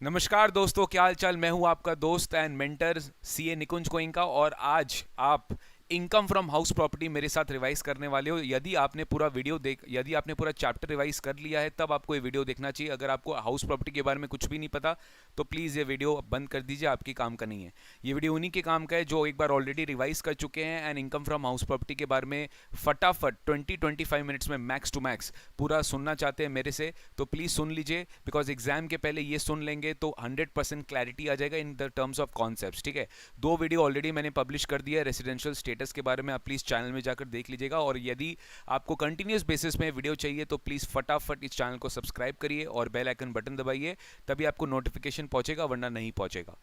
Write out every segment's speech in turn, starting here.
नमस्कार दोस्तों, क्या हाल चाल। मैं हूं आपका दोस्त एंड मेंटर सीए निकुंज गोइंका और आज आप इनकम फ्रॉम हाउस प्रॉपर्टी मेरे साथ रिवाइज करने वाले हो। यदि आपने पूरा चैप्टर रिवाइज कर लिया है तब आपको ये वीडियो देखना चाहिए। अगर आपको हाउस प्रॉपर्टी के बारे में कुछ भी नहीं पता तो प्लीज़ ये वीडियो बंद कर दीजिए, आपकी काम का नहीं है। ये वीडियो उन्हीं के काम का है जो एक बार ऑलरेडी रिवाइज कर चुके हैं and income from house property के बारे में फटाफट 20-25 मिनट्स में मैक्स टू मैक्स पूरा सुनना चाहते हैं मेरे से, तो प्लीज़ सुन लीजिए। बिकॉज एग्जाम के पहले ये सुन लेंगे तो 100% क्लैरिटी आ जाएगा in the terms of concepts. ठीक है, 2 वीडियो ऑलरेडी मैंने पब्लिश कर दिया है रेसिडेंशियल स्टेटस के बारे में, आप प्लीज़ चैनल में जाकर देख लीजिएगा। और यदि आपको कंटिन्यूस बेसिस में वीडियो चाहिए तो प्लीज़ फटाफट इस चैनल को सब्सक्राइब करिए और बेल आइकन बटन दबाइए, तभी आपको नोटिफिकेशन पहुंचेगा, वरना नहीं पहुंचेगा।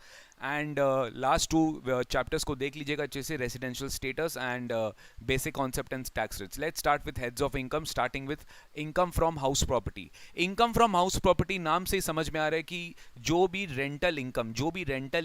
एंड लास्ट 2 चैप्टर्स को देख लीजिएगा, जैसे residential status and basic concept and tax rates. Let's start with heads of income, starting with income from house property. Income from house property नाम से ही समझ में आ रहा है कि जो भी रेंटल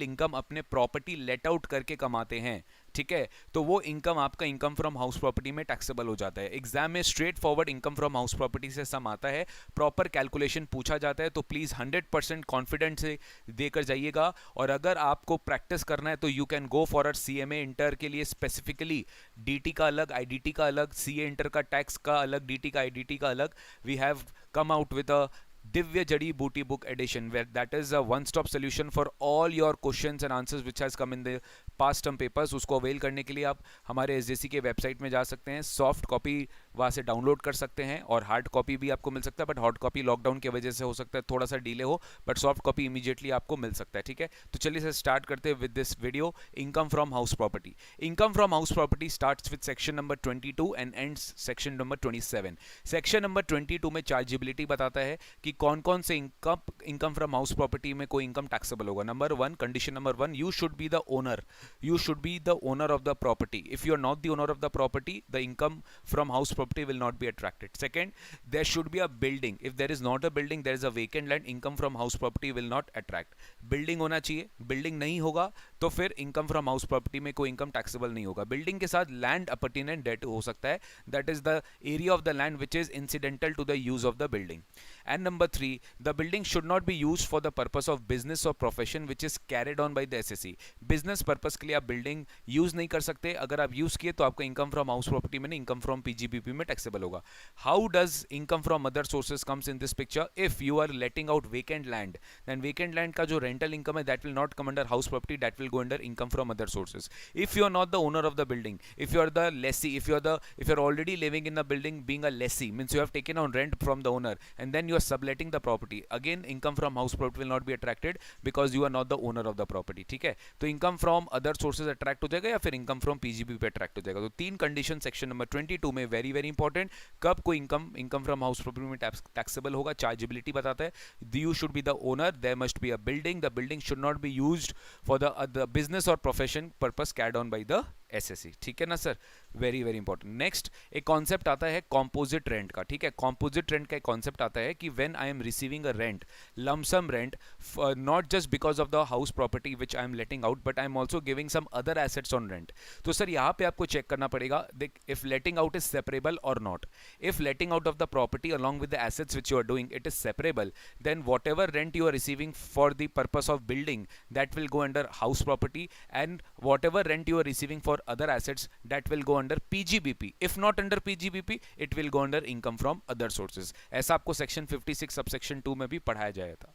इनकम अपने प्रॉपर्टी लेट आउट करके कमाते हैं, ठीक है, तो वो इनकम आपका इनकम फ्रॉम हाउस प्रॉपर्टी में टैक्सेबल हो जाता है। एग्जाम में straight forward income from house property से सम आता है, प्रॉपर कैलकुलेशन पूछा जाता है, तो प्लीज 100% कॉन्फिडेंट से देकर जाइएगा। और अगर आपको प्रैक्टिस करना है तो you can go for a CMA inter के लिए स्पेसिफिकली डीटी का अलग, आईडीटी का अलग, सीए इंटर का टैक्स का अलग, डीटी का आईडीटी का अलग। We have come out with a Divya Jadi Booty book edition, where that is a one-stop solution for all your questions and answers which has come in the past term papers। उसको avail करने के लिए आप हमारे SJC के website में जा सकते हैं, सॉफ्ट कॉपी वहाँ से डाउनलोड कर सकते हैं और हार्ड कॉपी भी आपको मिल सकता है। बट हार्ड कॉपी लॉकडाउन की वजह से हो सकता है थोड़ा सा डिले हो, बट सॉफ्ट कॉपी इमीडिएटली आपको मिल सकता है। ठीक है, तो चलिए से स्टार्ट करते हैं with this video. Income from house property. Income from house property starts with section number 22 and ends section number 27। Section number 22 में चार्जेबिलिटी बताता है कि कौन कौन से इनकम फ्रॉम हाउस प्रॉपर्टी में कोई इनकम टैक्सेबल होगा। Number 1, condition number 1, you should be the owner. You should be the owner of the property. If you are not the owner of the property, the income from house property will not be attracted. Second, there should be a building. If there is not a building, there is a vacant land, income from house property will not attract. Building होना चाहिए, building नहीं होगा तो फिर income from house property में कोई income taxable नहीं होगा। बिल्डिंग के साथ लैंड अपॉर्चुनिटी डेट हो सकता है, that is the area of the land which is incidental to the use of the building. And number 3, the building should not be used for the purpose of business or profession which is carried on by the SSE। Business purpose के लिए आप building use नहीं कर सकते। अगर आप use किए तो आपका इनकम फ्रॉम हाउस प्रॉपर्टी में नहीं, इनकम फ्रॉम पीजीबीपी में टैक्सेबल होगा। How does income from other sources comes in this picture? If you are letting out vacant land, then vacant land का जो रेंटल इनकम है that will not come under house property, that will go under income from other sources. If you are not the owner of the building, if you are the lessee, if you are already living in the building being a lessee, means you have taken on rent from the owner and then you are subletting the property, again income from house property will not be attracted because you are not the owner of the property। ठीक है, तो income from other sources attract हो जाएगा या फिर income from PGB पे attract हो जाएगा। तो 3 कंडीशन सेक्शन नंबर 22 में वेरी वेरी इंपॉर्टेंट। कब कोई इनकम फ्रॉम हाउस प्रॉपर्टी में टैक्सेबल होगा, चार्जेबिलिटी बताता है। You should be the owner, there must be a building, the building should not be used for the business और profession purpose carried on by the assessee. ठीक है ना sir, very very important. Next एक concept आता है composite rent का। ठीक है, कॉम्पोजिट रेंट का एक कॉन्सेप्ट आता है कि when I am receiving a rent, lump sum rent, not just because of the house property which I am letting out, but I am also giving some other assets on rent. तो sir यहाँ पे आपको check करना पड़ेगा, देख, if letting out is separable और not. If letting out of the property along with the assets which you are doing it is separable, then whatever rent you are receiving for the purpose of building that will go under house property, and whatever rent you are receiving for other assets that will go under PGBP। if not under PGBP, it will go under income from other sources। ऐसा आपको section 56 subsection 2 में भी पढ़ाया जाया था।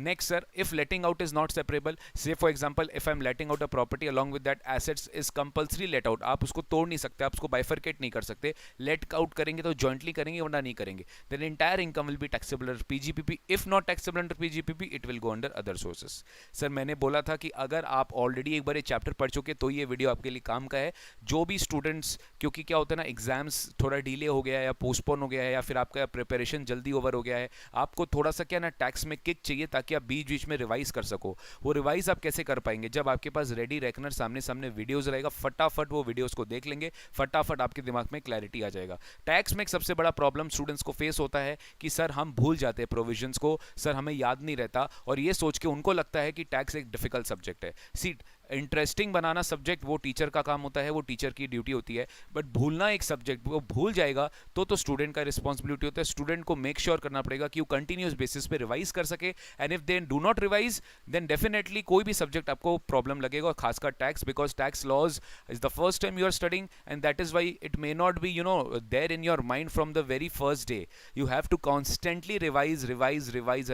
Next sir, if letting out is not separable, say for example if I'm letting out a property along with that assets is compulsory let out, आप उसको तोड़ नहीं सकते, आप उसको bifurcate नहीं कर सकते। let out करेंगे तो jointly करेंगे वरना नहीं करेंगे, then entire income will be taxable under PGPP। if not taxable under PGPP, it will go under other sources। Sir मैंने बोला था कि अगर आप ऑलरेडी एक बार ये चैप्टर पढ़ चुके तो ये वीडियो आपके लिए काम का है। जो भी स्टूडेंट्स, क्योंकि क्या होता है ना, एग्जाम्स थोड़ा डिले हो गया है या पोस्टपोन हो गया है या फिर आपका प्रिपरेशन जल्दी ओवर हो गया है, आपको थोड़ा सा क्या ना टैक्स में किक चाहिए ताकि आप बीच बीच में रिवाइज कर सको। वो रिवाइज आप कैसे कर पाएंगे? जब आपके पास रेडी रेकनर सामने सामने वीडियोस रहेगा, फटाफट वो वीडियोस को देख लेंगे, फटाफट आपके दिमाग में क्लैरिटी आ जाएगा। टैक्स में एक सबसे बड़ा प्रॉब्लम स्टूडेंट्स को फेस होता है कि सर हम भूल जाते हैं प्रोविजंस को, सर हमें याद नहीं रहता, और ये सोच के उनको लगता है कि टैक्स एक डिफिकल्ट सब्जेक्ट है। सी इंटरेस्टिंग बनाना सब्जेक्ट वो टीचर का काम होता है, वो टीचर की ड्यूटी होती है, बट भूलना एक सब्जेक्ट, वो भूल जाएगा तो स्टूडेंट का रिस्पॉन्सिबिलिटी होता है। स्टूडेंट को मेक श्योर करना पड़ेगा कि वो कंटिन्यूस बेसिस पे रिवाइज कर सके, and if they do not revise then definitely कोई भी सब्जेक्ट आपको प्रॉब्लम लगेगा, खासकर tax, because tax laws is the first time you are studying, and that is why it may not be there in your mind from the very first day. You have to constantly revise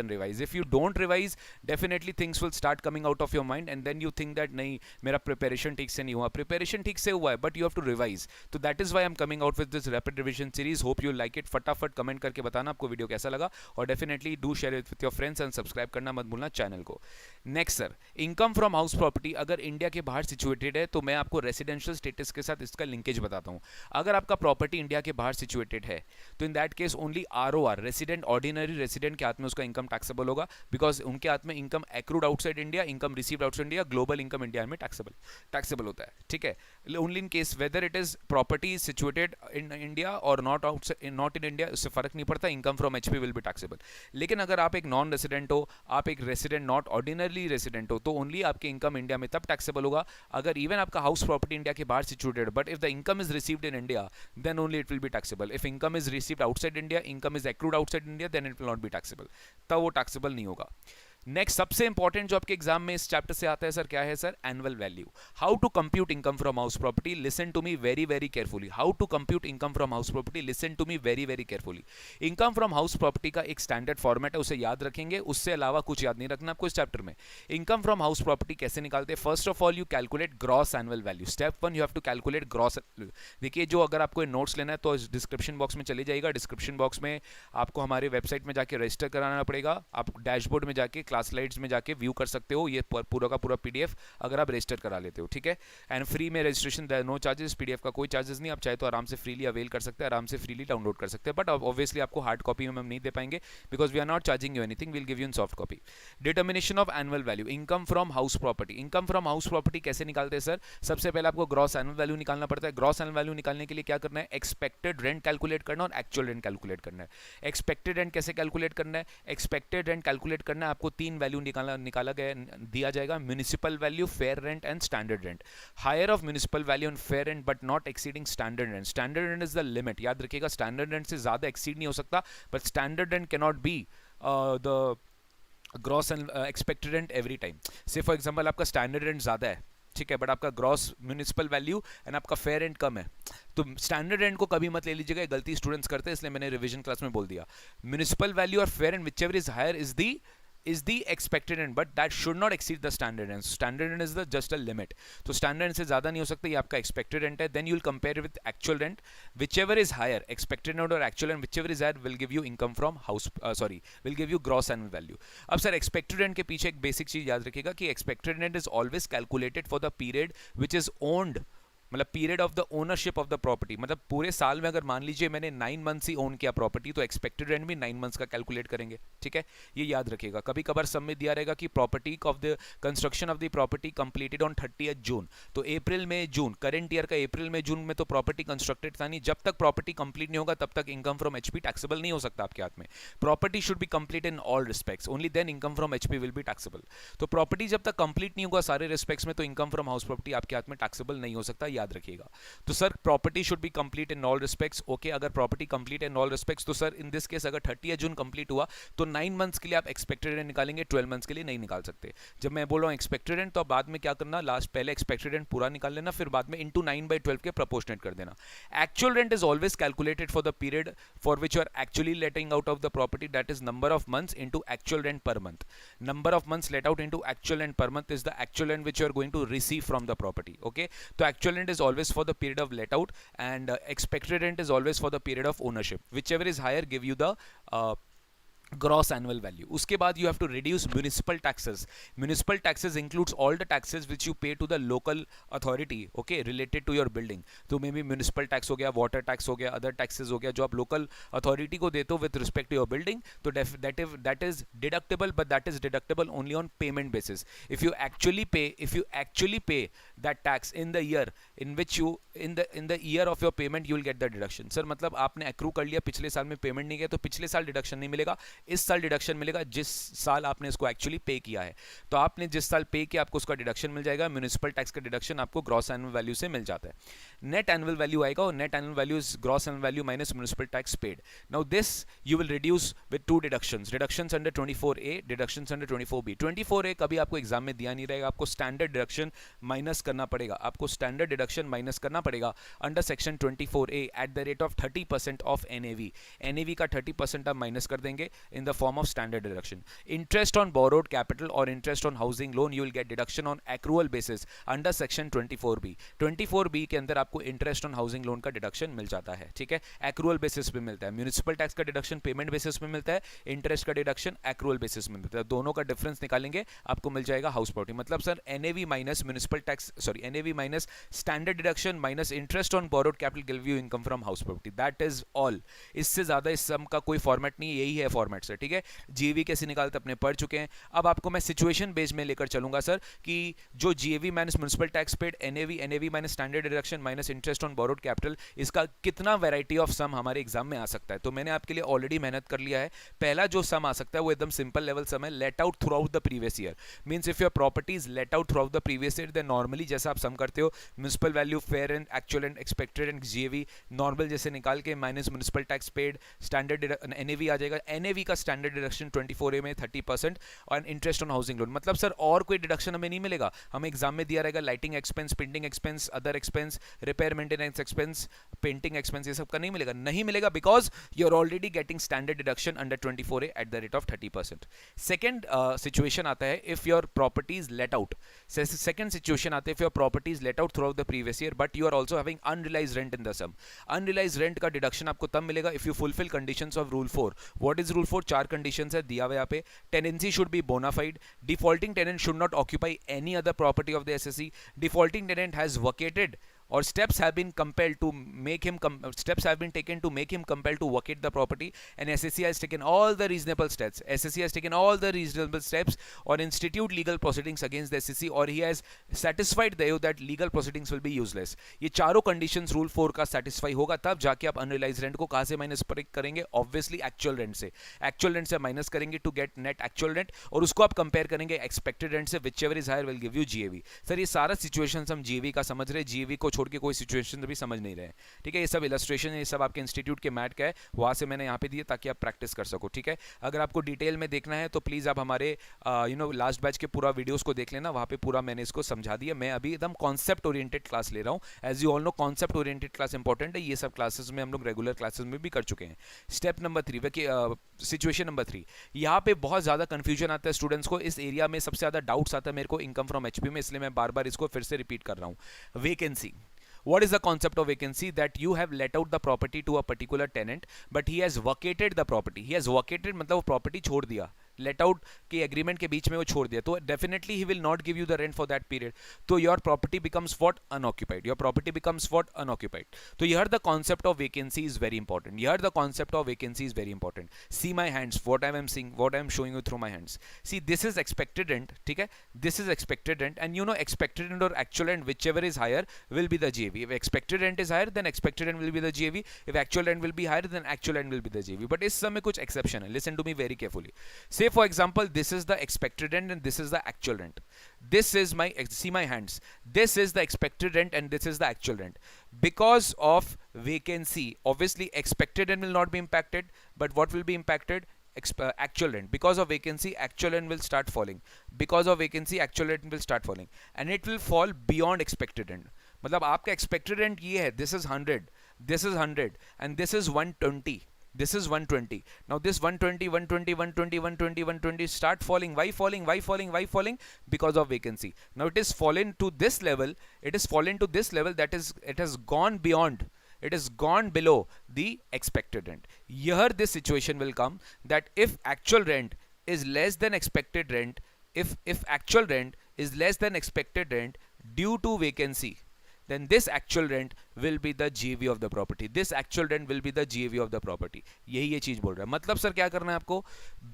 and revise. If you don't revise, definitely things will start coming out of your mind, and then you think that नहीं मेरा preparation ठीक से नहीं हुआ. Preparation ठीक से हुआ है, but you have to revise. तो that is why I'm coming out with this rapid revision series. Hope you like it. फटाफट कमेंट करके बताना आपको वीडियो कैसा लगा, और definitely do share it with your friends and subscribe करना मत भूलना चैनल को. Next sir, income from house property अगर इंडिया के बाहर सिचुएटेड है तो मैं आपको रेसिडेंशियल स्टेटस के साथ इसका लिंकेज बताता हूँ. अगर आपका प्रॉपर्टी इंडिया के बाहर सिचुएटेड है तो in that case only ROR, resident, ordinary resident के हाथ में उसका इनकम टैक्सेबल होगा, बिकॉज उनके हाथ में income accrued outside India, income received outside India, global income India में टैक्सेबल होता है. ठीक है, only in case whether it is property situated in India और नॉट इन इंडिया, उससे फर्क नहीं पड़ता, income from HP will be taxable. लेकिन अगर आप एक नॉन रेसिडेंट हो, आप एक रेसिडेंट नॉट ऑर्डिनरी रेसिडेंट हो, तो ओनली आपके इनकम इंडिया में तब टैक्सेबल होगा अगर इवन आपका हाउस प्रॉपर्टी इंडिया के बाहर situated, but if the income is received in India then only it will be taxable. If income is received outside India, income is accrued outside India, then it will not be taxable, तब वो taxable नहीं होगा. Next सबसे important जो आपके exam में इस chapter से आता है सर, क्या है sir? Annual value. How to compute income from house property, listen to me very very carefully. How to compute income from house property, listen to me very very carefully. Income from house property का एक standard format है, उसे याद रखेंगे, उससे अलावा कुछ याद नहीं रखना आपको इस चैप्टर में. इनकम फ्रॉम हाउस प्रॉपर्टी कैसे निकालते हैं? First of all you calculate gross annual value. Step 1 you have to calculate gross. देखिए, जो अगर आपको नोट्स लेना है तो डिस्क्रिप्शन बॉक्स में चले जाइएगा. डिस्क्रिप्शन बॉक्स में आपको हमारे वेबसाइट में जाके रजिस्टर कराना पड़ेगा. आप डैशबोर्ड में जाके क्लास स्लाइड्स में जाके व्यू कर सकते हो ये पूरा का पूरा PDF अगर आप रजिस्टर करा लेते हो. ठीक है, एंड फ्री में रजिस्ट्रेशन, नो चार्जेस, PDF का कोई चार्जेस नहीं. आप चाहे तो आराम से फ्रीली अवेल कर सकते हैं, आराम से फ्रीली डाउनलोड कर सकते हैं, बट ऑब्वियसली आपको हार्ड कॉपी में हम नहीं दे पाएंगे because we are not charging you anything, will give you in soft copy. Determination of annual value, income from house property. Income from house property कैसे निकालते हैं सर? सबसे पहले आपको ग्रॉस एनुअल वैल्यू निकालना पड़ता है. ग्रॉस एनुअल वैल्यू निकालने के लिए क्या करना है? एक्सपेक्टेड रेंट कैलकुलेट करना और एक्चुअल रेंट कैलकुलेट करना है. एक्सपेक्टेड रेंट कैसे कैलकुलेट करना है? एक्सपेक्टेड रेंट कैलकुलेट करना है, आपको 3 वैल्यू निकाला गया दिया जाएगा, municipal value, fair rent and standard rent. Higher of municipal value and fair rent but not exceeding standard rent. Standard rent is the limit, याद रखिएगा, स्टैंडर्ड रेंट से ज्यादा एक्सीड नहीं हो सकता, but standard rent can not be the gross and expected rent every time. से for example आपका standard rent ज्यादा है, ठीक है, बट आपका ग्रॉस म्युनिसिपल वैल्यू एंड आपका फेयर रेंट कम है, तो स्टैंडर्ड रेंट को कभी मत ले लीजिएगा, गलती स्टूडेंट्स करते हैं, इसलिए मैंने रिवीजन क्लास में बोल दिया. म्युनिसिपल वैल्यू और fair rent whichever is higher is the expected rent, but that should not exceed the standard rent. Standard rent is the just a limit. तो standard rent से ज़्यादा नहीं हो सकता, ये आपका expected rent है. Then you will compare it with actual rent. Whichever is higher, expected rent or actual rent, whichever is higher will give you income from house. Will give you gross annual value. अब sir expected rent के पीछे एक basic चीज़ याद रखिएगा कि expected rent is always calculated for the period which is owned, मतलब period of the ownership of the property. मतलब पूरे साल में अगर मान लीजिए मैंने 9 मंथ्स ही ओन किया प्रॉपर्टी, तो एक्सपेक्टेड रेंट भी 9 मंथ्स का कैलकुलेट करेंगे. ठीक है, ये याद रखिएगा. कभी कभार सब में दिया रहेगा कि property of the construction of the property completed on 30th जून, तो अप्रैल में जून, करंट ईयर का अप्रैल में जून में तो प्रॉपर्टी कंस्ट्रक्टेड था नहीं. जब तक प्रॉपर्टी कंप्लीट नहीं होगा तब तक इनकम फ्रॉम HP टैक्सेबल नहीं हो सकता आपके हाथ में. Property should be complete in all respects, only then income from HP will be taxable. तो प्रॉपर्टी जब तक कंप्लीट नहीं होगा सारे रिस्पेक्ट्स में, तो इनकम फ्रॉम हाउस प्रॉपर्टी आपके हाथ में टैक्सेबल नहीं हो सकता, याद रखिएगा. तो sir property should be complete in all respects. Okay, अगर property complete in all respects, तो सर इन दिस केस अगर 30 जून कंप्लीट हुआ तो 9 मंथ्स के लिए आप एक्सपेक्टेड रेंट निकालेंगे, 12 मंथ्स के लिए नहीं निकाल सकते. जब मैं बोल रहा हूँ एक्सपेक्टेड रेंट, तो बाद में क्या करना, लास्ट पहले एक्सपेक्टेड रेंट पूरा निकाल लेना, फिर बाद में इंटू 9/12 के प्रोपोर्शनेट कर देना. Actual rent is always calculated for the period for which you are actually letting out of the property, that is number of months into actual rent per month. Number of months let out into actual rent per month is the actual rent which you are going to receive from the property. Okay, तो actual rent is always for the period of let out, and expected rent is always for the period of ownership. Whichever is higher give you the gross annual value. उसके बाद you have to reduce municipal taxes. Municipal taxes includes all the taxes which you pay to the local authority, okay, related to your building. तो may be municipal tax हो गया, water tax हो गया, other taxes हो गया जो आप local authority को देते हो with respect to your building, तो that is deductible, but that is deductible only on payment basis. If you actually pay that tax in the year in which you in the year of your payment you will get the deduction. Sir मतलब आपने accrue कर लिया, पिछले साल में payment नहीं किया तो पिछले साल डिडक्शन नहीं मिलेगा, इस साल डिडक्शन मिलेगा जिस साल आपने इसको एक्चुअली पे किया है। तो आपने जिस साल पे किया आपको उसका डिडक्शन मिल जाएगा। म्यूनिसिपल टैक्स का डिडक्शन आपको ग्रॉस एनुअल वैल्यू से मिल जाता है। नेट एनुअल वैल्यू आएगा और net annual value is gross annual value minus municipal tax paid. Now this you will reduce with two deductions under 24A, deductions under 24B। 24A कभी आपको exam में दिया नहीं रहेगा, आपको स्टैंडर्ड डिडक्शन माइनस करना पड़ेगा, आपको स्टैंडर्ड डिडक्शन माइनस करना पड़ेगा under section 24A at the rate of 30% of NAV. NAV का 30% आप माइनस कर देंगे in the form of standard deduction. Interest on borrowed capital और interest on housing loan you will get deduction on accrual basis under section 24B। 24B के अंदर आपको interest on housing loan का deduction मिल जाता है, ठीक है, एक्रूअल बेसिस पे मिलता है। म्यूनिसिपल टैक्स का डिडक्शन पेमेंट बेसिस पे मिलता है, इंटरेस्ट का डिडक्शन एक्रूअल बेसिस में मिलता है। दोनों का डिफरेंस निकालेंगे आपको मिल जाएगा हाउस प्रॉपर्टी। मतलब sir NAV minus municipal tax, sorry NAV minus standard deduction minus interest on borrowed capital give you income from house property, that is all. इससे ज्यादा इस सम का कोई फॉर्मेट नहीं, यही है फॉर्मेट से, ठीक है। जीएवी कैसे निकालते अपने पढ़ चुके हैं। अब आपको मैं सिचुएशन बेस्ड में लेकर चलूंगा सर कि जो GAV minus municipal tax paid, NAV minus standard deduction minus interest on borrowed capital, इसका कितना वैरायटी ऑफ सम हमारे एग्जाम में आ सकता है। तो मैंने आपके लिए ऑलरेडी मेहनत कर लिया है। पहला जो सम आ सकता है वो एकदम सिंपल लेवल सम है, let out throughout the previous year. Means if your property is let out throughout the previous year, then normally जैसा आप सम करते हो municipal value, fair and actual and expected and GAV normal जैसे निकाल के minus municipal tax paid, standard NAV आ जाएगा। NAV का स्टैंडर्ड डिडक्शन 24A में 30% और इंटरेस्ट ऑन हाउसिंग लोन। मतलब सर और कोई डिडक्शन हमें नहीं मिलेगा, हमें एग्जाम में दिया रहेगा lighting expense, printing expense, other expense, repair maintenance expense, painting expense, ये सब का नहीं मिलेगा, नहीं मिलेगा because you are already getting standard deduction under 24A at the rate of 30%। Second situation आता है if your property is let out. Second situation आता है if your property is let out throughout the previous year but you are also having unrealized rent in the some. Unrealised rent का deduction आपको तब मिलेगा if you fulfil conditions of rule 4। What is rule 4? 4 conditions है दिया हुआ यहाँ पे। Tenancy should be bona fide, defaulting tenant should not occupy any other property of the assessee, defaulting tenant has vacated or steps have been taken to make him compelled to vacate the property, and SSC has taken all the reasonable steps or institute legal proceedings against the SSC, or he has satisfied the that legal proceedings will be useless। ये चारों conditions rule 4 का satisfy होगा तब जाके आप unrealized rent को कहाँ से माइनस करेंगे? obviously actual rent से माइनस करेंगे to get net actual rent, और उसको आप कंपेयर करेंगे expected rent से, whichever is higher will give you GAV। Sir ये सारा सिचुएशन हम GAV का समझ रहे हैं, GAV को छोड़ के कोई सिचुएशन भी समझ नहीं रहे हैं, ठीक है। ये सब इलस्ट्रेशन है, ये सब आपके इंस्टीट्यूट के मैट का है, वहां से मैंने यहाँ पे दिए ताकि आप प्रैक्टिस कर सको, ठीक है। अगर आपको डिटेल में देखना है तो प्लीज आप हमारे लास्ट बैच के पूरा वीडियोस को देख लेना, वहां पे पूरा मैंने इसको समझा दिया। मैं अभी एकदम कॉन्सेप्ट ओरिएंटेड क्लास ले रहा हूँ। As you all know concept oriented class important है, ये सब क्लासेस में हम लोग रेगुलर क्लासेस में भी कर चुके हैं। स्टेप नंबर 3, सिचुएशन नंबर 3, यहाँ पे बहुत ज्यादा कंफ्यूजन आता है स्टूडेंट्स को। इस एरिया में सबसे ज्यादा डाउट्स आता है मेरे को इनकम फ्रॉम एचपी में, इसलिए मैं बार बार इसको फिर से रिपीट कर रहा हूँ। Vacancy, what is the concept of vacancy? That you have let out the property to a particular tenant but he has vacated the property। he has vacated मतलब वो property छोड़ दिया, लेट आउट के agreement के बीच में वो छोड़ दिया, तो definitely he will not give you the rent for that period. तो your property becomes what? Unoccupied. Your property becomes what? Unoccupied. तो here the concept of vacancy is very important. Here the concept of vacancy is very important. See my hands, what I am seeing, what I am showing you through my hands. See this is expected rent, ठीक है, this is expected rent, and you know expected rent और actual rent whichever is higher will be the GAV। if expected rent is higher then expected rent will be the GAV, if actual rent will be higher then actual rent will be the GAV। but इस समय कुछ exception है, listen to me very carefully। say for example this is the expected rent and this is the actual rent। this is my, see my hands, this is the expected rent and this is the actual rent। because of vacancy obviously expected rent will not be impacted, but what will be impacted? Actual rent। because of vacancy actual rent will start falling, because of vacancy actual rent will start falling and it will fall beyond expected rent। मतलब आपका expected rent ये है, this is 100, this is 100 and this is 120, this is 120। now this 120 120 120 120 120 start falling। why falling? why falling? why falling? because of vacancy। now it is fallen to this level, it is fallen to this level, that is it has gone beyond, it is gone below the expected rent। here this situation will come that if actual rent is less than expected rent, if actual rent is less than expected rent due to vacancy, then this actual rent will be the GAV of the property. This actual rent will be the GAV of the property. यही ये चीज बोल रहा है. मतलब sir क्या करना है आपको?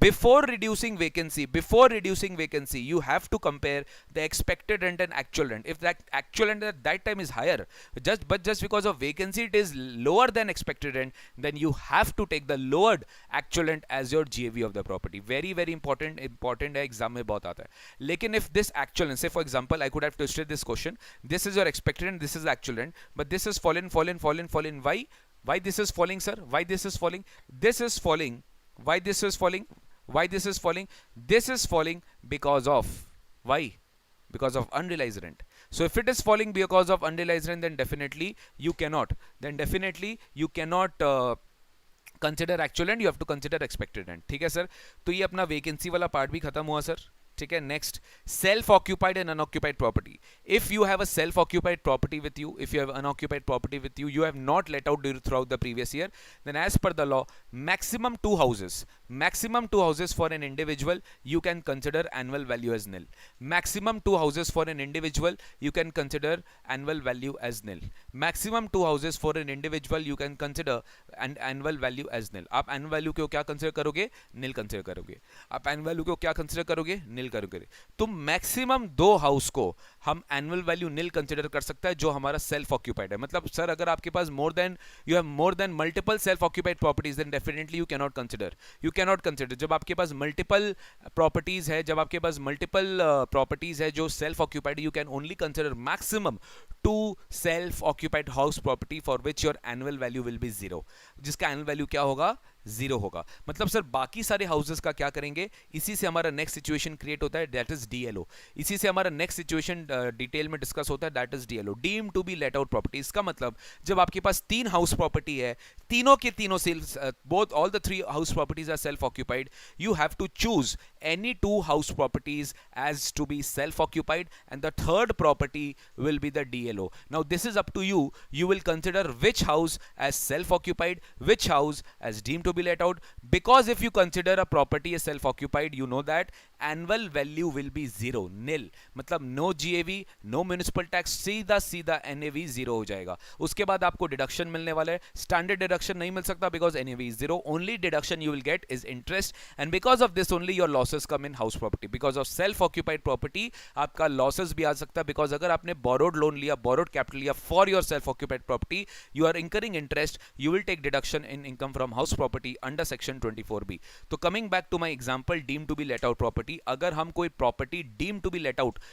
Before reducing vacancy, you have to compare the expected rent and actual rent. If that actual rent at that time is higher, just because of vacancy it is lower than expected rent, then you have to take the lowered actual rent as your GAV of the property. Very very important है, exam में बहुत आता है. लेकिन if this actual rent, say for example I could have twisted this question, this is your expected rent, this is the actual rent, but this is fallen. Why this is falling, sir? Why this is falling? This is falling. Why this is falling? Why this is falling? This is falling because of, why? Because of unrealized rent. So if it is falling because of unrealized rent, then definitely you cannot consider actual rent, you have to consider expected rent. ठीक है sir? तो ये अपना vacancy वाला part भी खत्म हुआ sir. ठीक है. Next, self occupied and unoccupied property. If you have a self occupied property with you, if you have unoccupied property with you, you have not let out throughout the previous year, then as per the law, maximum two houses for an individual you can consider annual value as nil. Maximum two houses for an individual you can consider annual value as nil. Maximum two houses for an individual you can consider an annual value as nil. आप annual value को क्या consider करोगे? Nil consider करोगे. आप annual value को क्या consider करोगे? Nil करोगे. तो मैक्सिमम दो हाउस को हम एनुअल वैल्यू नील कंसीडर कर सकता है जो हमारा सेल्फ ऑक्यूपाइड है. मतलब सर अगर आपके पास you have more than multiple self occupied properties, then definitely you cannot consider. जब आपके पास मल्टीपल प्रॉपर्टीज है, जो self occupied, you can only consider maximum two self occupied house property for which your annual value will be zero. जिसका annual value क्या होगा? Zero होगा. मतलब सर बाकी सारे हाउसेस का क्या करेंगे? इसी से हमारा नेक्स्ट सिचुएशन क्रिएट होता है, दैट इज डीएलओ. इसी से हमारा नेक्स्ट सिचुएशन डिटेल में डिस्कस होता है, that is DLO, deem to be let out property. इसका मतलब जब आपके पास तीन हाउस प्रॉपर्टी है, तीनों के तीनों सेल्स, both all the three house properties are self occupied, you have to choose any two house properties as to be self-occupied, and the third property will be the DLO. Now this is up to you. You will consider which house as self-occupied, which house as deemed to be let out, because if you consider a property as self-occupied, you know that annual value will be zero, nil. मतलब no GAV, no municipal tax, सीधा NAV zero हो जाएगा. उसके बाद आपको deduction मिलने वाला है. स्टैंडर्ड डिडक्शन नहीं मिल सकता because NAV is zero. Only deduction you will get is interest, and because of this only your losses come in house property. Because of self occupied property आपका losses भी आ सकता है, because अगर आपने borrowed loan लिया, borrowed capital लिया for your self occupied property, you are incurring interest, you will take deduction in income from house property under section 24B. तो coming back to my example, deemed to be let out property, अगर हम कोई property deemed to be let out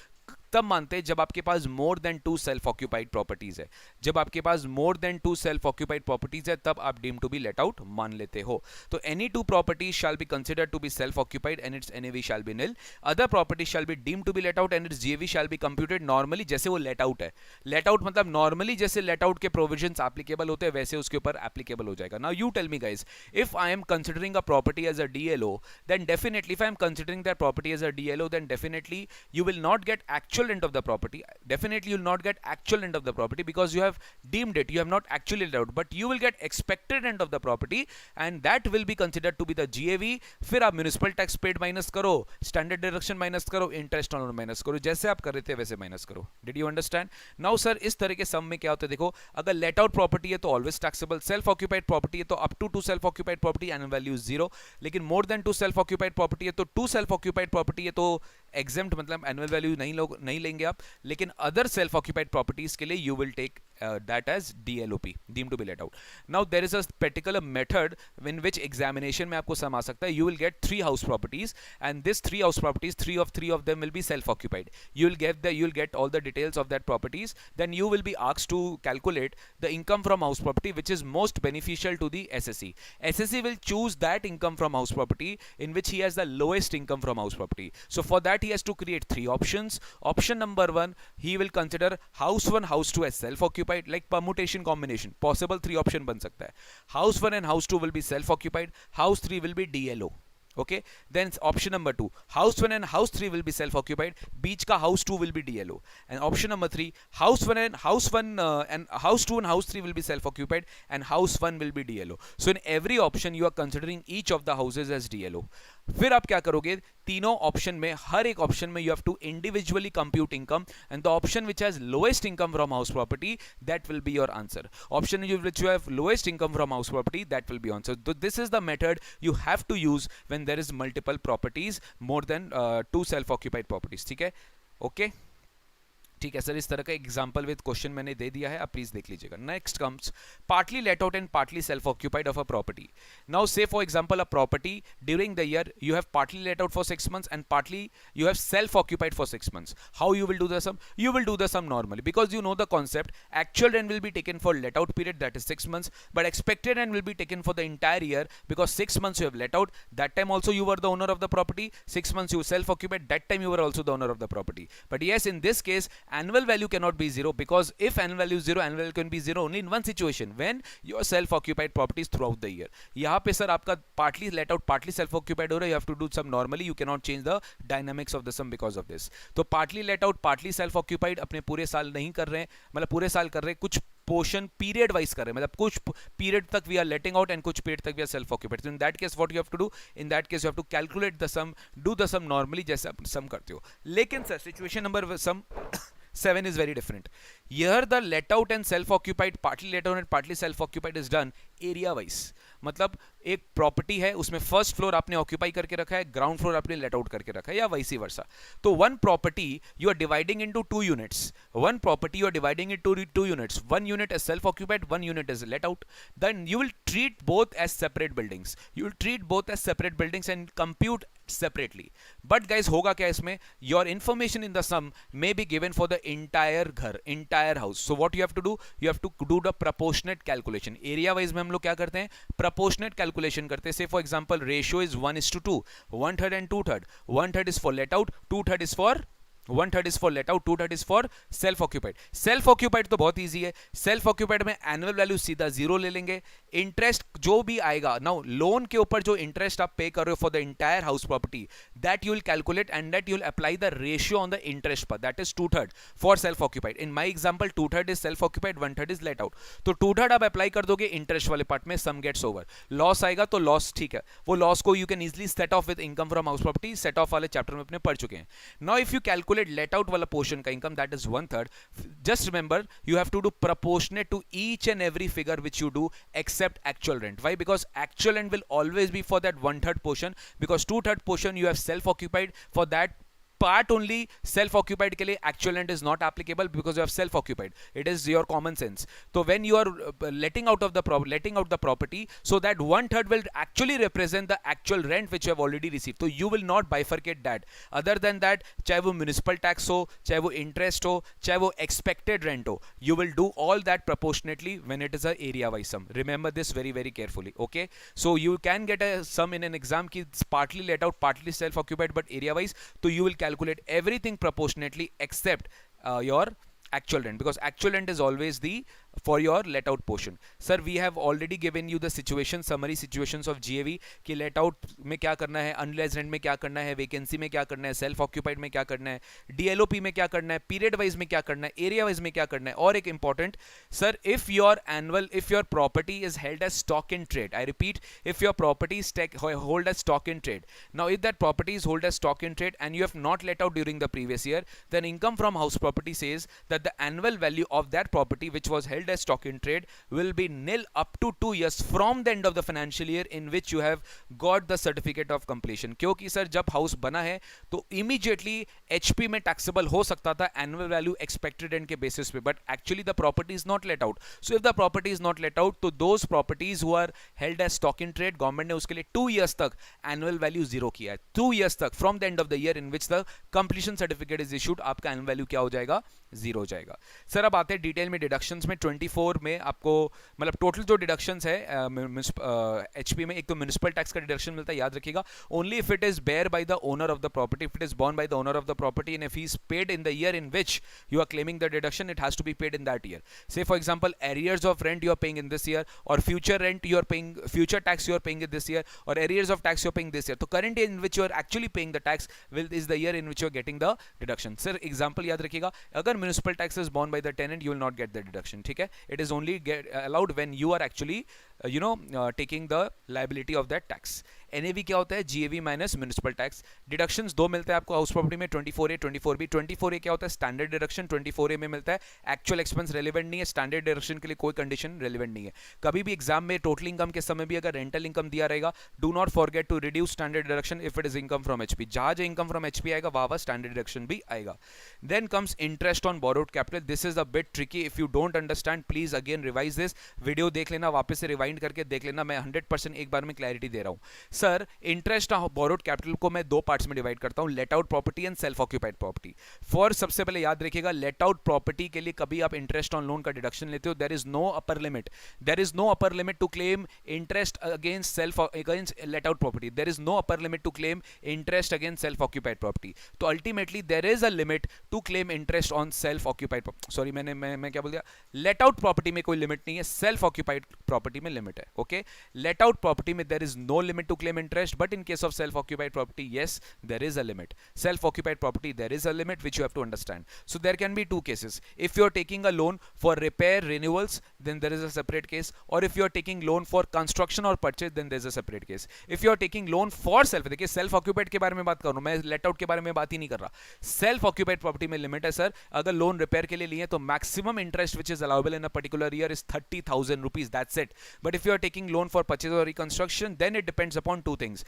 तब मानते हैं जब आपके पास more than two self occupied properties है. जब आपके पास more than two self occupied properties है तब आप deem to be let out मान लेते हो. तो any two properties shall be considered to be self occupied and its NAV shall be nil. Other properties shall be deem to be let out and its GAV shall be computed normally जैसे वो let out है. Let out मतलब normally जैसे let out के provisions applicable होते हैं वैसे उसके ऊपर एप्लीकेबल हो जाएगा. Now you tell me guys, if I am considering a property as a DLO, then definitely if I am considering that property as a DLO, then definitely you will not get actual rent of the property. Definitely you will not get actual rent of the property because you have deemed it, you have not actually let out, but you will get expected rent of the property and that will be considered to be the GAV. फिर आप municipal tax paid minus करो, standard deduction minus करो, interest on loan minus करो, जैसे आप कर रहे थे वैसे minus करो. Did you understand? Now sir इस तरह के sum में क्या होता है देखो, अगर let out property है तो always taxable, self occupied property है तो up to self occupied property annual value is zero, लेकिन more than two self occupied property है तो two self occupied property है तो exempt मतलब annual value नहीं लेंगे आप, लेकिन other self occupied properties के लिए you will take that as DLOP, deemed to be let out. Now there is a particular method in which examination में आपको सम आ सकता है. You will get three house properties and this three house properties, three of them will be self occupied. You will get all the details of that properties. Then you will be asked to calculate the income from house property which is most beneficial to the SSE. SSE will choose that income from house property in which he has the lowest income from house property. So for that he has to create three options. Option number one, he will consider house 1, house 2 as self occupied, like permutation combination, possible three option बन सकता है. House 1 and house 2 will be self occupied, house 3 will be DLO. Okay, then option number 2, house 1 and house 3 will be self occupied, बीच का house 2 will be DLO. And option number 3, house 1 and house 2 and house 3 will be self occupied and house 1 will be DLO. So in every option you are considering each of the houses as DLO. फिर आप क्या करोगे, तीनों option में, हर एक option में you have to individually compute income, and the option which has lowest income from house property, that will be your answer. Option which you have lowest income from house property, that will be answer. तो this is the method you have to use when there is multiple properties, more than 2 self occupied properties. ठीक है, okay ठीक है sir. इस तरह का example with question मैंने दे दिया है, आप प्लीज देख लीजिएगा. Next comes partly let out and partly self occupied of a property. Now say for example a property during the year you have partly let out for 6 months and partly you have self occupied for 6 months. How you will do the sum? You will do the sum normally, because you know the concept. Actual rent will be taken for let out period, that is 6 months, but expected rent will be taken for the entire year, because 6 months you have let out. That time also you were the owner of the property. 6 months you self occupied, that time you were also the owner of the property. But yes, in this case annual value cannot be 0, because if annual value is 0, annual value can be 0 only in one situation, when your self occupied properties throughout the year. यहाँ पे sir आपका partly let out partly self occupied हो रहा है, you have to do sum normally, you cannot change the dynamics of the sum because of this. तो partly let out partly self occupied अपने पूरे साल नहीं कर रहे हैं, मतलब पूरे साल कर रहे हैं, कुछ पोर्शन पीरियड वाइज कर रहे हैं, मतलब कुछ पीरियड तक we are letting out and कुछ पीरियड तक वी आर सेल्फ ऑक्यूपाइड. तो in that case what you have to do, in that case you have to calculate the sum, do the sum normally जैसे आप sum करते हो. लेकिन sir situation number sum 7 is very different. Here the let out and self occupied, partly let out and partly self occupied is done area wise. मतलब एक property है, उसमें first floor आपने ऑक्यूपाई करके रखा है, ग्राउंड फ्लोर आपने let out करके रखा है, या वाइसी वर्सा. तो one property you are dividing into 2 units. One property you are dividing into 2 units. One unit is self occupied, one unit is let out. Then you will treat both as separate buildings. You will treat both as separate buildings and compute separately. But guys, होगा क्या इसमें, your information in the sum may be given for the entire घर, entire house. So what you have to do, you have to do the proportionate calculation. Area wise में हम लोग क्या करते हैं, proportionate calculation करते हैं. Say for example ratio is 1:2, 1/3 and 2/3. 1/3 is for let out, 2/3 is for 1/3 is for let out, 2/3 is for self occupied. Self occupied तो बहुत easy है. Self occupied में annual value सीधा 0 ले लेंगे. इंटरेस्ट जो भी आएगा, नाउ लोन के ऊपर जो इंटरेस्ट आप पे कर रहे हो for the entire house property, that you will calculate and that you will apply the ratio on the interest पर, that is 2/3 for self occupied. In my example 2/3 is self occupied, 1/3 is let out. तो 2/3 आप apply कर दोगे interest वाले part में, सम gets over. Loss आएगा तो loss, ठीक है, वो लॉस को you can easily set off with income from house property. Set off वाले चैप्टर में अपने पढ़ चुके हैं. Now if you calculate let out वाला पोर्शन का income, that is 1/3. Just remember you have to do proportionate to each and every figure which you do except actual rent. Why? Because actual rent will always be for that 1/3 portion, because 2/3 portion you have self occupied. For that part only self occupied के लिए actual rent is not applicable, because you have self occupied. It is your common sense. So when you are letting out the property, so that 1/3 will actually represent the actual rent which you have already received. So you will not bifurcate that. Other than that, चाहे वो municipal tax हो, चाहे वो interest हो, चाहे वो expected rent हो, you will do all that proportionately when it is a area wise sum. Remember this very very carefully. Okay, so you can get a sum in an exam ki partly let out, partly self occupied, but area wise, so you will calculate everything proportionately except your actual rent, because actual rent is always the for your let out portion. Sir, we have already given you the situation, summary situations of GAV कि let out में क्या करना है, unrealized rent में क्या करना है, vacancy में क्या करना है, self occupied में क्या करना है, DLOP में क्या करना है, period wise में क्या करना है, area wise में क्या करना है. और एक important, sir, if your property is held as stock in trade, I repeat, if your property is hold as stock in trade. Now if that property is hold as stock in trade and you have not let out during the previous year, then income from house property says that the annual value of that property which was held as stock in trade will be nil up to 2 years from the end of the financial year in which you have got the certificate of completion. क्योंकि sir जब house बना है तो immediately HP में taxable हो सकता था annual value expected rent के basis पे, but actually the property is not let out. So if the property is not let out, तो those properties who are held as stock in trade, government ने उसके लिए 2 years तक annual value 0 किया है. 2 years तक from the end of the year in which the completion certificate is issued, आपका annual value क्या हो जाएगा, 0 हो जाएगा. सर अब आते हैं डिटेल में डिडक्शंस में. 24 में आपको मतलब टोटल जो डिडक्शंस है एचपी में, एक तो म्युनिसिपल टैक्स का डिडक्शन मिलता है, याद रखिएगा, only if it is bear by the owner of the property, if it is borne by the owner of the property and if he is paid in the year in which you are claiming the deduction, it has to be paid in that year. Say for example arrears of rent you are paying in this year, और future rent you are paying, future tax you are paying in this year, और arrears of tax you are paying this year. तो current year in which you are actually paying the tax is the year in which you are getting the deduction. Sir example याद रखिएगा, अगर municipal tax is borne by the tenant, you will not get the deduction. ठीक है, it is only allowed when you are actually taking the liability of that tax. NAV क्या होता है? GAV minus municipal tax. Deductions दो मिलते हैं आपको house property में, 24A 24B. 24A क्या होता है? Standard deduction. 24A में मिलता है एक्चुअल एक्सपेंस रेलिवेंट नहीं है, स्टैंडर्ड डिडक्शन के लिए कोई कंडीशन रेलिवेंट नहीं है. कभी भी एग्जाम में टोटल इनकम के समय भी अगर रेंटल इनकम दिया रहेगा, do not forget to reduce standard deduction if it is income from HP. जहां जो इनकम फ्रॉम HP आएगा वहां स्टैंडर्ड डिडक्शन भी आएगा. Then comes interest on borrowed capital. This is a bit tricky. If you don't understand please again revise this video, देख लेना, वापस से रिवाइंड करके देख लेना. मैं 100% एक बार में क्लैरिटी दे रहा हूं. सर इंटरेस्ट बोरोड कैपिटल को मैं दो पार्ट्स में डिवाइड करता हूं, late out property and self occupied property. For सबसे पहले याद रखिएगा, लेट आउट प्रॉपर्टी के लिए कभी आप इंटरेस्ट ऑन लोन का डिडक्शन लेते हो, there is no upper limit. There is no upper limit to claim interest against let out property. There is no upper limit to claim interest against self occupied property. तो ultimately there is a limit to claim interest on self occupied. Sorry मैं क्या बोल दिया? Late out property में कोई limit नहीं है, self occupied property में लिमिट है. ओके, लेट आउट प्रॉपर्टी में there is no limit to claim interest, but in case of self-occupied property, yes, there is a limit. Self-occupied property, there is a limit which you have to understand. So there can be two cases. If you are taking a loan for repair renewals, then there is a separate case. Or if you are taking loan for construction or purchase, then there is a separate case. If you are taking loan for self, देखिए self-occupied के बारे में बात कर रहा हूँ मैं, let out के बारे में बात ही नहीं कर रहा. Self-occupied property में limit है सर. अगर लोन रिपेयर के लिए लिए तो maximum interest which is allowable in a particular year is 30,000 rupees. That's it. But if you are taking loan for purchase or reconstruction, then it depends upon two things.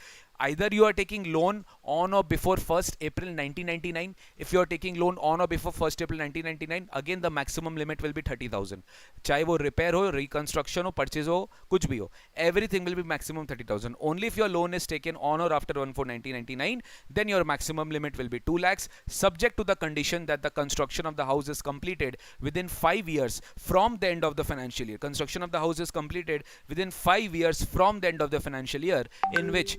Either you are taking loan on or before 1st April 1999. If you are taking loan on or before 1st April 1999, again the maximum limit will be 30,000. चाहे वो repair हो, reconstruction हो, purchase हो, कुछ भी हो, everything will be maximum 30,000. Only if your loan is taken on or after 1/4/1999, then your maximum limit will be 2 lakhs, subject to the condition that the construction of the house is completed within 5 years from the end of the financial year. Construction of the house is completed within 5 years from the end of the financial year in which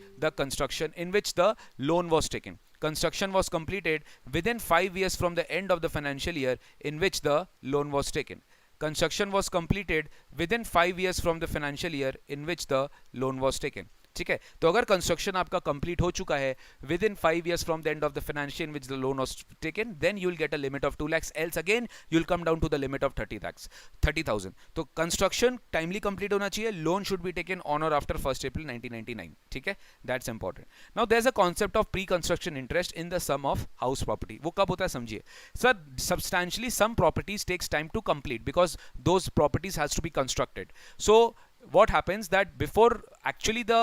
the loan was taken. Construction was completed within 5 years from the end of the financial year in which the loan was taken. Construction was completed within 5 years from the financial year in which the loan was taken. ठीक है, तो अगर construction आपका complete हो चुका है within 5 years from the end of the financial in which the loan was taken, then you will get a limit of 2 lakhs, else again you will come down to the limit of 30,000. तो construction timely complete होना चाहिए, loan should be taken on or after 1st April 1999. ठीक है, that's important. Now there is a concept of pre construction interest in the sum of house property. वो कब होता है समझिए sir. Substantially some properties takes time to complete because those properties has to be constructed. So what happens that before actually the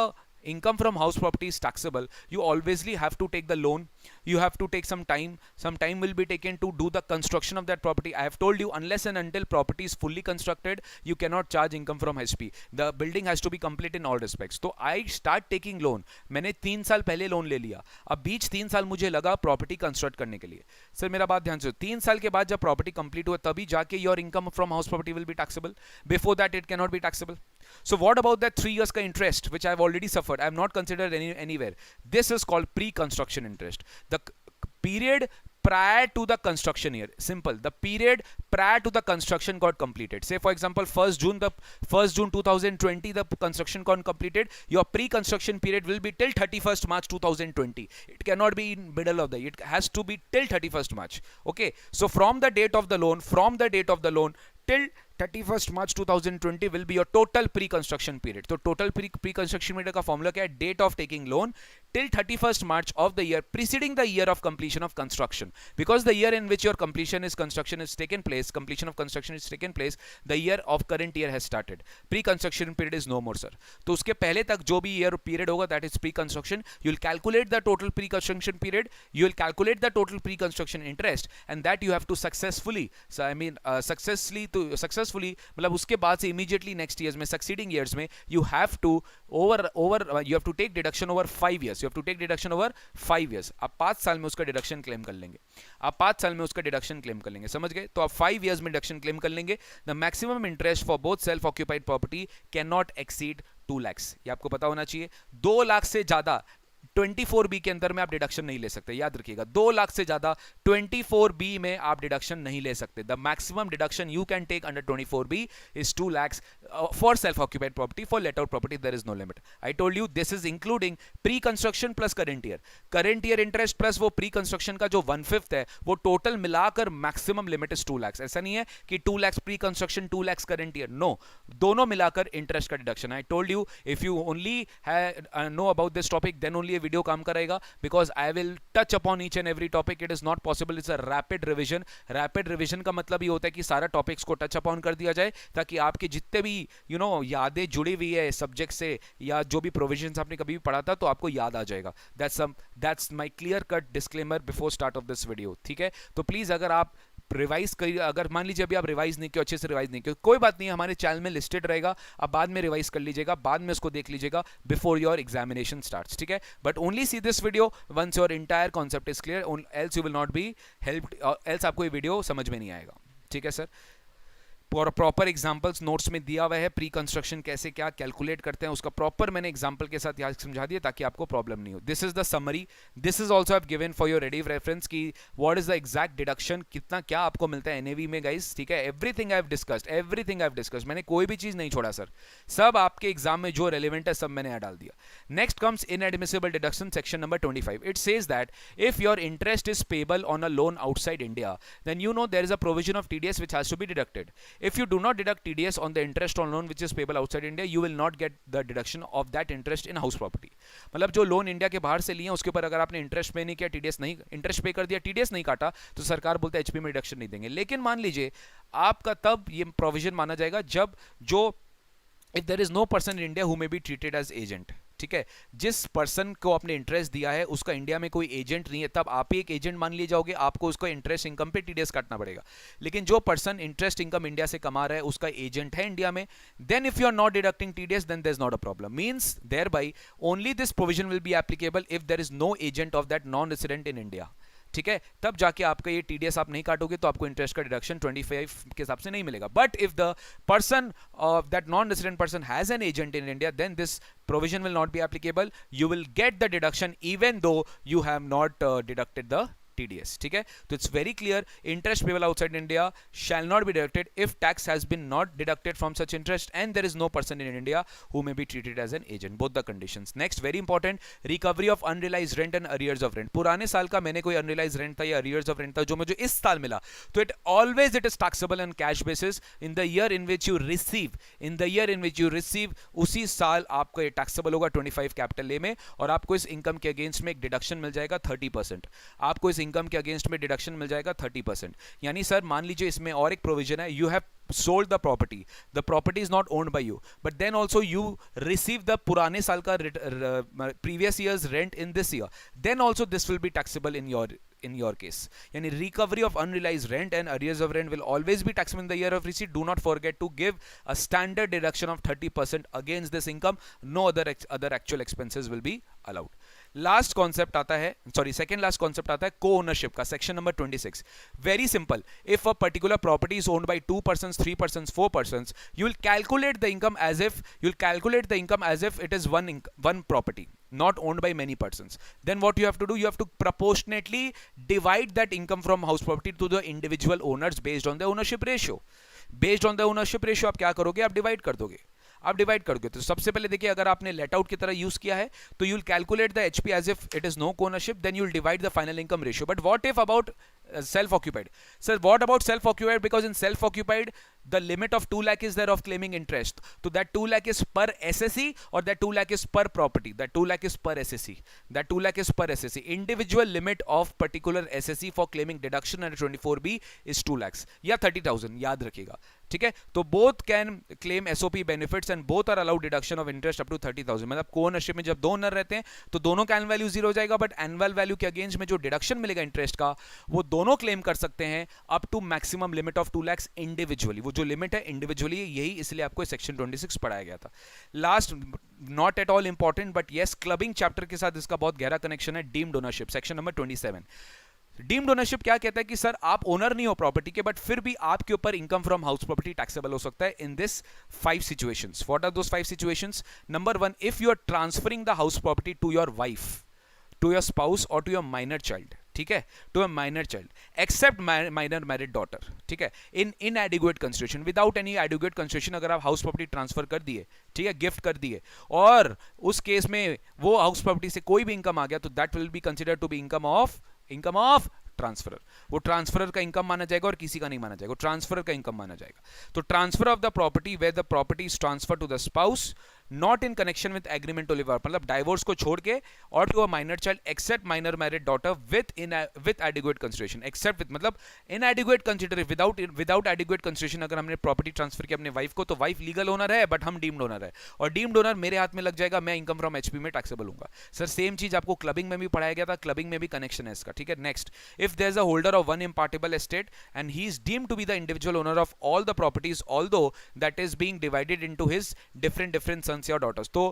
income from house property is taxable, you obviously have to take the loan, you have to take some time will be taken to do the construction of that property. I have told you, unless and until property is fully constructed, you cannot charge income from HP. The building has to be complete in all respects. तो I start taking loan, मैंने 3 साल पहले loan ले लिया, अब बीच 3 साल मुझे लगा प्रॉपर्टी कंस्ट्रक्ट करने के लिए. सर मेरा बात ध्यान से, 3 साल के बाद जब प्रॉपर्टी कंप्लीट हुआ तभी जाके your income from house property will be taxable. Before that it can not be taxable. So what about that 3 years ka interest which I have already suffered? I have not considered anywhere. This is called pre-construction interest. The period prior to the construction year. Simple. The period prior to the construction got completed. Say for example 1st June 2020 the construction got completed. Your pre-construction period will be till 31st March 2020. It cannot be in middle of the year. It has to be till 31st March. Okay. So from the date of the loan till 31st March 2020 will be your total pre-construction period. So total pre-construction period का formula क्या है? Date of taking loan till 31st March of the year preceding the year of completion of construction. Because the year in which your completion of construction is taken place, the year of current year has started. Pre-construction period is no more, sir. तो उसके पहले तक जो भी year period होगा, that is pre-construction. You will calculate the total pre-construction period. You will calculate the total pre-construction interest, and that you have to successfully मतलब उसके बाद से immediately next years में succeeding years में you have to take deduction over 5 years. You have to take deduction over 5 years. आप 5 साल में उसका डिडक्शन क्लेम कर लेंगे. समझ गए? तो आप 5 years में डिडक्शन क्लेम कर लेंगे. The maximum interest for both self occupied property can not exceed 2 lakhs. ये आपको पता होना चाहिए. 2 लाख से ज्यादा 24B के अंदर में आप डिडक्शन नहीं ले सकते, याद रखिएगा। 2 लाख से ज्यादा 24B में आप डिडक्शन नहीं ले सकते। The maximum deduction you can take under 24B is 2 lakhs for self-occupied property. For let out property there is no limit. I told you this is including pre-construction plus current year interest plus वो pre-construction का जो 1/5 है वो total मिलाकर maximum limit is 2 lakhs। ऐसा नहीं है कि 2 lakhs pre-construction 2 lakhs current year, no, दोनों मिलाकर इंटरेस्ट का deduction. I told you if you only know about this topic then only a video काम करेगा, because I will touch upon each and every topic. It is not possible. It's a rapid revision. Rapid revision का मतलब ये होता है कि सारा topics को टच अपॉन कर दिया जाए ताकि आपके जितने भी यादें जुड़ी हुई है सब्जेक्ट से या जो भी प्रोविजंस आपने कभी भी पढ़ा था तो आपको याद आ जाएगा। That's my clear cut disclaimer before start of this video, ठीक है। तो प्लीज अगर आप रिवाइज करिए, अगर मान लीजिए अभी आप रिवाइज नहीं किए, अच्छे से रिवाइज नहीं किए, कोई बात नहीं, हमारे चैनल में लिस्टेड रहेगा, आप बाद में रिवाइज कर लीजिएगा, बाद में उसको देख लीजिएगा बिफोर योर एग्जामिनेशन स्टार्ट्स, ठीक है। But only see this video once your entire concept is clear, else you will not be helped, else आपको ये वीडियो समझ में नहीं आएगा, ठीक है सर। प्रॉपर एग्जांपल्स नोट्स में दिया हुआ है, प्री कंस्ट्रक्शन कैसे क्या कैलकुलेट करते हैं उसका प्रॉपर मैंने एग्जांपल के साथ यहाँ समझा दिया ताकि आपको प्रॉब्लम नहीं हो। This is the summary, this is also I have given for your ready reference की what is the exact deduction, कितना क्या आपको मिलता है एनएवी में गाइस, ठीक है। एवरीथिंग आई हैव डिस्कस्ड, मैंने कोई भी चीज नहीं छोड़ा सर, सब आपके एग्जाम में जो रेलिवेंट है सब मैंने यहाँ डाल दिया। Next comes inadmissible deduction, section number 25। It says that if your interest is payable on a loan outside India then you know there is a provision of TDS which has to be deducted. If you do not deduct TDS on the interest on loan which is payable outside India, you will not get the deduction of that interest in house property। मतलब जो loan India के बाहर से लिए उसके ऊपर अगर आपने इंटरेस्ट पे नहीं किया, TDS नहीं, इंटरेस्ट पे कर दिया, TDS नहीं काटा, तो सरकार बोलता है HP में डिडक्शन नहीं देंगे। लेकिन मान लीजिए आपका तब ये प्रोविजन माना जाएगा जब जो if there is no person in India who may be treated as agent, ठीक है, जिस पर्सन को आपने इंटरेस्ट दिया है उसका इंडिया में कोई एजेंट नहीं है, तब आप ही एक एजेंट मान लिए जाओगे, आपको उसको इंटरेस्ट इनकम पे टीडीएस काटना पड़ेगा। लेकिन जो पर्सन इंटरेस्ट इनकम इंडिया से कमा रहा है उसका एजेंट है इंडिया में, then if you are not deducting TDS then there is not a problem, means thereby only this provision will be applicable if there is no agent of that non resident in India, ठीक है। तब जाके आपका ये TDS आप नहीं काटोगे तो आपको इंटरेस्ट का डिडक्शन 25 के हिसाब से नहीं मिलेगा। But if the person of that non resident person has an agent in India then this provision will not be applicable, you will get the deduction even though you have not deducted the TDS, ठीक है। तो it's very clear, interest payable outside India shall not be deducted if tax has been not deducted from such interest and there is no person in India who may be treated as an agent, both the conditions. Next very important, recovery of unrealised rent and arrears of rent. पुराने साल का मैंने कोई unrealised rent था या arrears of rent था जो मुझे इस साल मिला, तो it always it is taxable on cash basis in the year in which you receive, उसी साल आपको ये टैक्सेबल होगा 25 कैपिटल ए में, और आपको इस इनकम के अगेंस्ट में एक डिडक्शन मिल जाएगा 30%, आपको इस इनकम के अगेंस्ट में डिडक्शन मिल जाएगा 30%। यानी सर मान लीजिए इसमें और एक प्रोविजन है, you have sold the property is not owned by you, but then also you receive the पुराने साल का previous year's rent in this year, then also this will be taxable in your case। यानी recovery of unrealized rent and arrears of rent will always be taxable in the year of receipt। Do not forget to give a standard deduction of 30% against this income, no other actual expenses will be allowed। Last concept आता है, sorry second last concept आता है को ownership का, section number 26। Very simple, if a particular property is owned by 2 persons, 3 persons, 4 persons, you will calculate the income as if it is one property not owned by many persons. Then what you have to do, you have to proportionately divide that income from house property to the individual owners based on the ownership ratio। based on the ownership ratio आप क्या करोगे, आप divide कर दोगे, तो सबसे पहले देखिए अगर आपने लेट आउट की तरह यूज किया है तो you will calculate the HP as if it is no ownership, then you will divide the final income ratio. But what if about self occupied? Sir, what about self occupied? Because in self occupied the limit of 2 lakh is there of claiming interest, so that 2 lakh is per SSE or that 2 lakh is per property, that 2 lakh is per SSE, individual limit of particular SSE for claiming deduction under 24B is 2 lakhs या 30,000, याद रखिएगा, ठीक है। तो both can claim SOP benefits and both are allowed deduction of interest up to 30,000। मतलब को ownership में जब दो ओनर रहते हैं तो दोनों का एनुअल वैल्यू 0 हो जाएगा, बट एनुअल वैल्यू के अगेंस्ट में जो डिडक्शन मिलेगा इंटरेस्ट का वो दोनों क्लेम कर सकते हैं up to maximum limit of 2 lakhs individually. वो जो लिमिट है इंडिविजुअली, यही इसलिए आपको सेक्शन 26 पढ़ाया गया था। Last, not at all important but yes, clubbing chapter के साथ इसका बहुत गहरा कनेक्शन है, deemed ownership, section number 27। Deemed ownership क्या कहता है कि सर आप ओनर नहीं हो प्रॉपर्टी के, बट फिर भी आपके ऊपर income from house property taxable हो सकता है in this 5 situations. What are those 5 situations? Number 1, if you are transferring the house property to your wife, to your spouse और टू योर माइनर चाइल्ड, ठीक है, to a minor child except minor married daughter, ठीक है, in inadequate consideration, without any adequate consideration अगर आप house property transfer कर दिए, ठीक है, गिफ्ट कर दिए, और उस केस में वो हाउस प्रॉपर्टी से कोई भी इनकम आ गया, तो that will be considered to be income of transferor. वो ट्रांसफरर का इनकम माना जाएगा और किसी का नहीं माना जाएगा, वो ट्रांसफरर का इनकम माना जाएगा। तो transfer of the property where the property is transfer to the spouse not in connection with agreement to live out, मतलब डाइवोर्स को छोड़ के, और to a minor child except minor married daughter with adequate consideration, except with मतलब in adequate consideration, without adequate consideration अगर हमने property transfer की अपने वाइफ को, तो वाइफ लीगल ओनर है बट हम डीम्ड ओनर है, और डीम्ड ओनर मेरे हाथ में लग जाएगा, मैं इनकम फ्रॉम एचपी में टैक्सेबल हूंगा। सर सेम चीज आपको क्लबिंग में भी पढ़ाया गया था, क्लबिंग में भी कनेक्शन है इसका, ठीक है। Next, if there is a holder of one impartable estate and he is deemed to be the individual owner of all the properties although that is being divided into his different sons or daughters, तो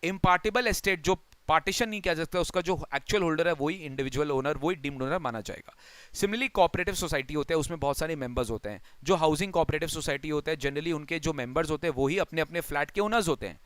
impartable estate जो partition नहीं किया जाता, उसका जो actual holder है वही individual owner, वही डीम्ड ओनर माना जाएगा। सिमिलरली कोऑपरेटिव सोसाइटी होते हैं, उसमें बहुत सारे मेंबर्स होते हैं। जो हाउसिंग कोऑपरेटिव सोसाइटी होता है, जनरली उनके जो मेंबर्स होते हैं वही अपने अपने फ्लैट के ओनर्स होते हैं,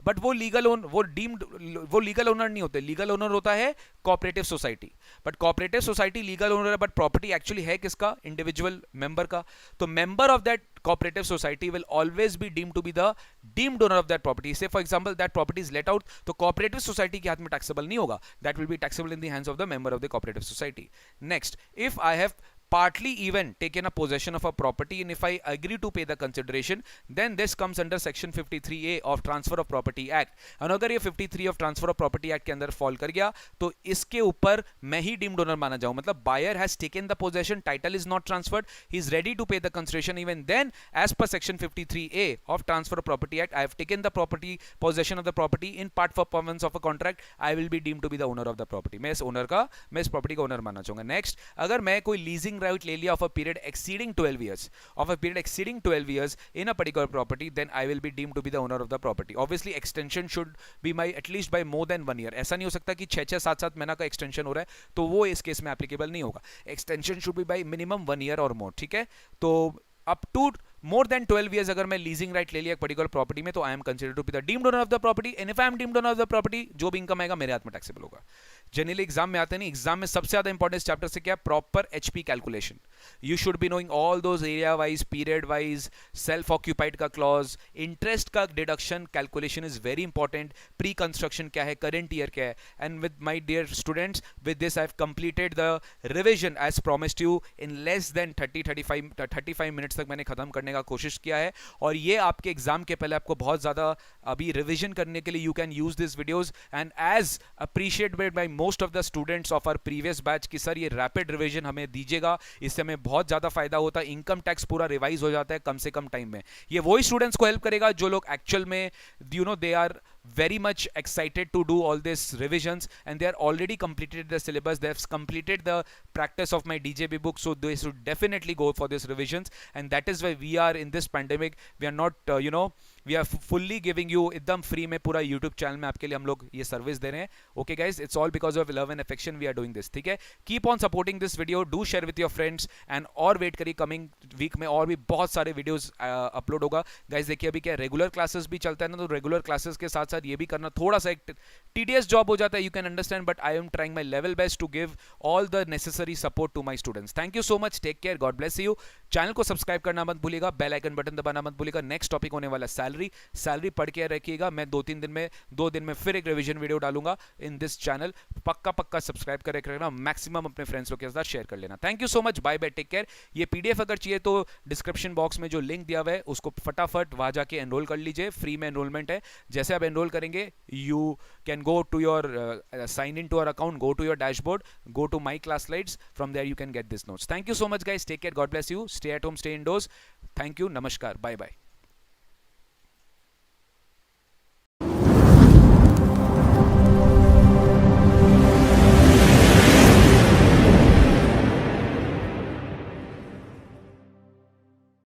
बट वो लीगल ओनर नहीं होते। लीगल ओनर होता है cooperative society, but cooperative society legal owner है, बट प्रॉपर्टी एक्चुअली है किसका? इंडिविजुअल मेंबर का। तो member of that cooperative society will always be deemed to be the deemed owner of that property. Say for example that property is let out, तो cooperative society के हाथ में taxable नहीं होगा, that will be taxable in the hands of the member of the cooperative society. Next, if I have partly even taken a possession of a property and if I agree to pay the consideration, then this comes under section 53A of Transfer of Property Act. और अगर ये 53 of Transfer of Property Act के अंदर fall कर गया तो इसके ऊपर मैं ही डीम्ड ओनर माना जाऊं, मतलब buyer has taken the possession, title is not transferred, he is ready to pay the consideration, even then as per section 53A of Transfer of Property Act, I have taken the property, possession of the property in part for performance of a contract, I will be deemed to be the owner of the property. मैं इस property का owner मानना चाहूंगा। Next, अगर मैं कोई leasing right ले लिया of a period exceeding 12 years in a particular property, then I will be deemed to be the owner of the property. Obviously extension should be at least by more than 1 year. ऐसा नहीं हो सकता कि 6 7 महीना का extension हो रहा है तो वो इस केस में एप्लीकेबल नहीं होगा। Extension should be bye minimum 1 year और मोर, ठीक है। तो up to more than 12 years अगर मैं लीजिंग राइट ले लिया एक पर्टिकुलर प्रॉपर्टी में, तो I am considered to be the deemed owner of the property, and if I am deemed owner of the property, जो भी इनकम आएगा मेरे हाथ में टैक्सेबल होगा। जनरली एग्जाम में आते नहीं, एग्जाम में सबसे ज्यादा इंपॉर्टेंट चैप्टर से क्या? Proper HP calculation. You should be knowing all those area wise, period wise, self occupied का क्लॉज, इंटरेस्ट का deduction calculation is very important, pre construction क्या है, करंट ईयर क्या है। And with my dear students, with this I have completed the revision as promised you in less than 35 minutes तक मैंने खत्म करने का कोशिश किया है। और ये आपके एग्जाम के पहले आपको बहुत ज्यादा अभी रिवीजन करने के लिए you can use this videos, and as appreciated by most of the students of our previous batch कि सर ये रैपिड रिवीजन हमें दीजिएगा, इससे हमें बहुत ज्यादा फायदा होता है, इनकम टैक्स पूरा रिवाइज हो जाता है कम से कम टाइम में। ये वही स्टूडेंट्स को हेल्प करेगा जो लोग एक्चुअल में they are very much excited to do all these revisions and they are already completed the syllabus, they have completed the practice of my DJB book, so they should definitely go for these revisions, and that is why we are in this pandemic, we are not we are fully giving you एकदम free में पूरा YouTube channel में आपके लिए हम लोग ये service दे रहे हैं। Okay guys, it's all because of love and affection we are doing this, ठीक है। Keep on supporting this video, do share with your friends, and और वेट करिए कमिंग वीक में और भी बहुत सारे वीडियोस अपलोड होगा। गाइस देखिए अभी क्या रेगुलर क्लासेस भी चलता है ना, तो रेगुलर क्लासेस के साथ साथ ये भी करना थोड़ा सा एक टीडीएस जॉब हो जाता है, you can understand, but I am trying my level best to give all the necessary support to my students. Thank you so much, take care, God bless you. Channel को subscribe करना मत भूलिएगा, bell icon button दबाना मत भूलिएगा। Next topic होने वाला salary पढ़ के रखिएगा। मैं 2 दिन में फिर एक रिवीजन वीडियो डालूंगा इन दिस चैनल, पक्का सब्सक्राइब कर रखना, मैक्सिमम अपने फ्रेंड्स लोग के साथ शेयर कर लेना। Thank you so much, bye bye, take care. ये पीडीएफ अगर चाहिए तो डिस्क्रिप्शन बॉक्स में जो लिंक दिया हुआ है उसको फटाफट वहां जाके एनरोल कर लीजिए, फ्री में एनरोलमेंट है। जैसे आप एनरोल करेंगे you can go to your sign into our account, go to your dashboard, go to my class slides, from there you can get these notes. Thank you so much guys, take care, god bless you, stay at home, stay indoors, thank you, namaskar, bye bye.